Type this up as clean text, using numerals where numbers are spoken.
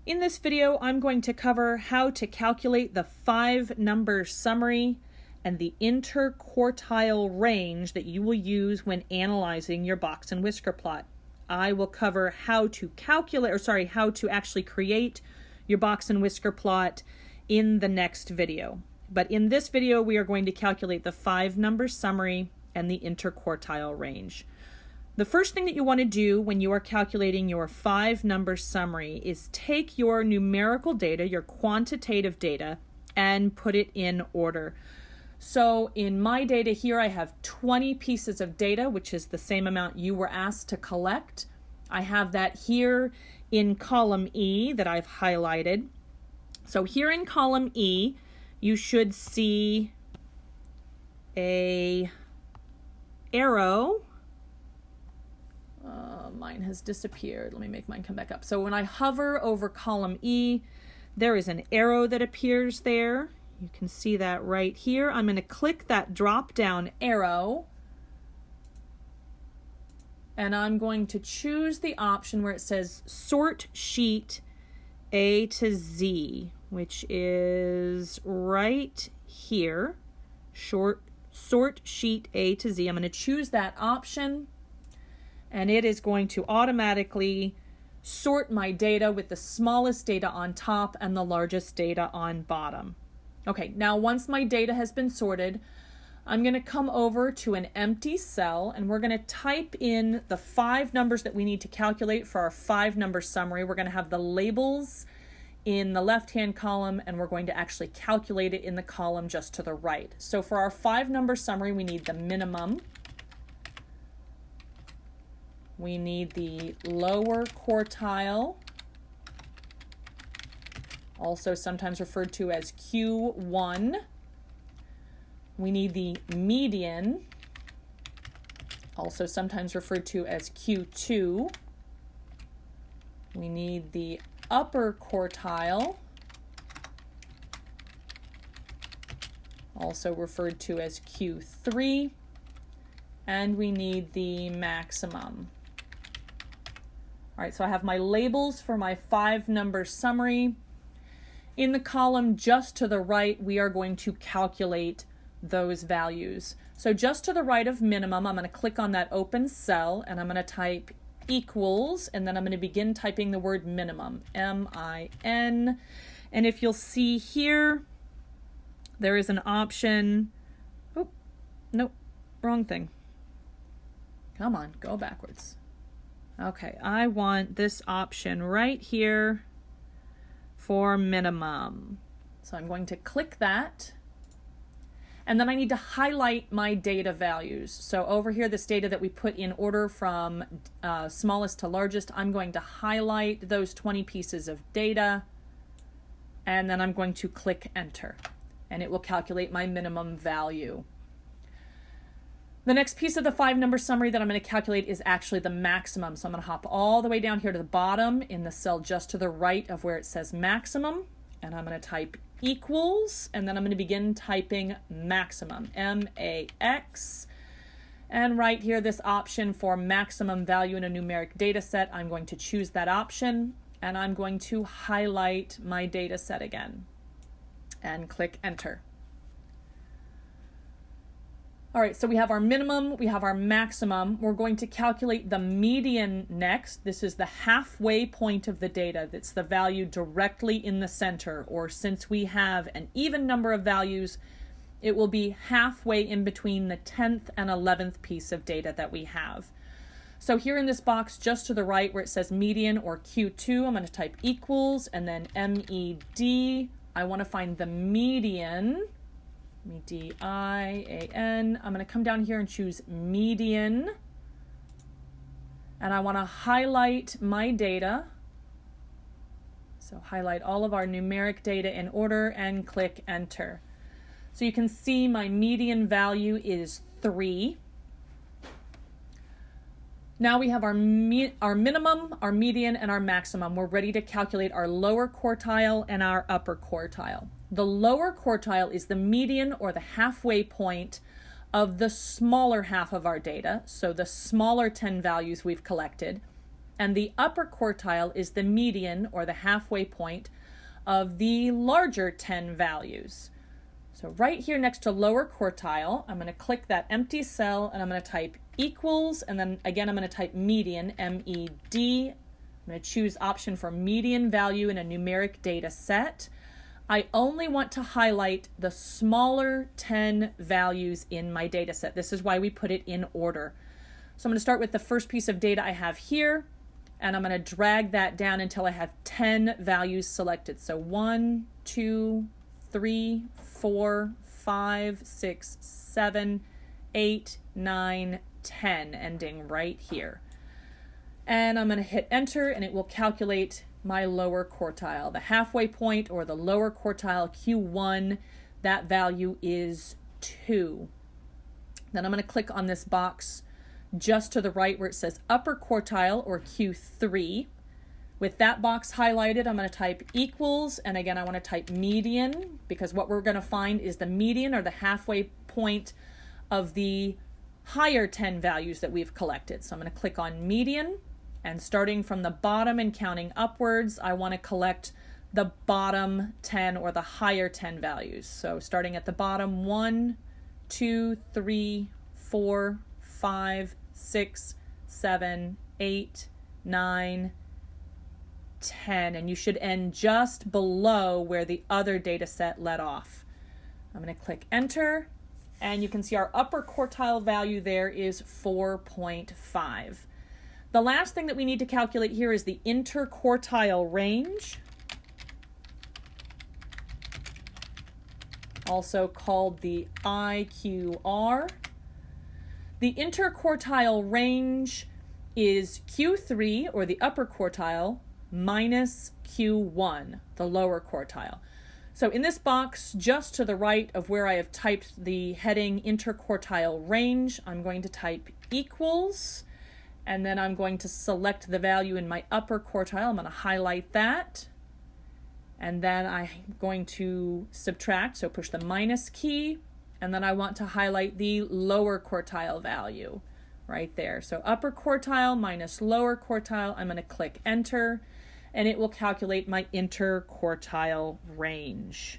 In this video, I'm going to cover how to calculate the 5-number summary and the interquartile range that you will use when analyzing your box and whisker plot. I will cover how to how to actually create your box and whisker plot in the next video. But in this video, we are going to calculate the 5-number summary and the interquartile range. The first thing that you want to do when you are calculating your 5-number summary is take your numerical data, your quantitative data, and put it in order. So in my data here, I have 20 pieces of data, which is the same amount you were asked to collect. I have that here in column E that I've highlighted. So here in column E, you should see a arrow. Mine has disappeared. Let me make mine come back up. So when I hover over column E, there is an arrow that appears there. You can see that right here. I'm going to click that drop down arrow, and I'm going to choose the option where it says sort sheet A to Z, which is right here. Sort sheet A to Z. I'm going to choose that option, and it is going to automatically sort my data with the smallest data on top and the largest data on bottom. Okay, now once my data has been sorted, I'm going to come over to an empty cell, and we're going to type in the 5 numbers that we need to calculate for our 5-number summary. We're going to have the labels in the left-hand column, and we're going to actually calculate it in the column just to the right. So for our 5-number summary, we need the minimum. We need the lower quartile, also sometimes referred to as Q1. We need the median, also sometimes referred to as Q2. We need the upper quartile, also referred to as Q3, and we need the maximum. All right, so I have my labels for my 5-number summary. In the column just to the right, we are going to calculate those values. So just to the right of minimum, I'm going to click on that open cell, and I'm going to type equals, and then I'm going to begin typing the word minimum, M-I-N. And if you'll see here, there is an option. Oh, nope, wrong thing. Come on, go backwards. Okay, I want this option right here for minimum. So I'm going to click that, and then I need to highlight my data values. So over here, this data that we put in order from smallest to largest, I'm going to highlight those 20 pieces of data, and then I'm going to click enter, and it will calculate my minimum value. The next piece of the 5-number summary that I'm going to calculate is actually the maximum. So I'm going to hop all the way down here to the bottom in the cell just to the right of where it says maximum. And I'm going to type equals, and then I'm going to begin typing maximum, M-A-X. And right here, this option for maximum value in a numeric data set, I'm going to choose that option, and I'm going to highlight my data set again and click enter. All right, so we have our minimum, we have our maximum. We're going to calculate the median next. This is the halfway point of the data. That's the value directly in the center, or since we have an even number of values, it will be halfway in between the 10th and 11th piece of data that we have. So here in this box just to the right where it says median or Q2, I'm going to type equals and then MED. I want to find the median. D-I-A-N. I'm going to come down here and choose median, and I want to highlight my data. So highlight all of our numeric data in order and click enter. So you can see my median value is 3. Now we have our minimum, our median, and our maximum. We're ready to calculate our lower quartile and our upper quartile. The lower quartile is the median or the halfway point of the smaller half of our data, so the smaller 10 values we've collected. and the upper quartile is the median or the halfway point of the larger 10 values. So right here next to lower quartile, I'm going to click that empty cell and I'm going to type equals, and then again I'm going to type median, M-E-D. I'm going to choose option for median value in a numeric data set. I only want to highlight the smaller 10 values in my data set. This is why we put it in order. So I'm going to start with the first piece of data I have here, and I'm going to drag that down until I have 10 values selected. So 1, 2, 3, 4, 5, 6, 7, 8, 9, 10, ending right here. And I'm going to hit enter and it will calculate my lower quartile. The halfway point or the lower quartile Q1, that value is 2. Then I'm going to click on this box just to the right where it says upper quartile or Q3. With that box highlighted, I'm going to type equals, and again I want to type median, because what we're going to find is the median or the halfway point of the higher 10 values that we've collected. So I'm going to click on median, and starting from the bottom and counting upwards, I want to collect the bottom 10 or the higher 10 values. So starting at the bottom, 1, 2, 3, 4, 5, 6, 7, 8, 9, 10, and you should end just below where the other data set let off. I'm going to click enter, and you can see our upper quartile value there is 4.5. The last thing that we need to calculate here is the interquartile range, also called the IQR. The interquartile range is Q3, or the upper quartile, minus Q1, the lower quartile. So in this box just to the right of where I have typed the heading interquartile range, I'm going to type equals, and then I'm going to select the value in my upper quartile. I'm going to highlight that, and then I'm going to subtract, so push the minus key, and then I want to highlight the lower quartile value right there. So upper quartile minus lower quartile, I'm going to click enter, and it will calculate my interquartile range.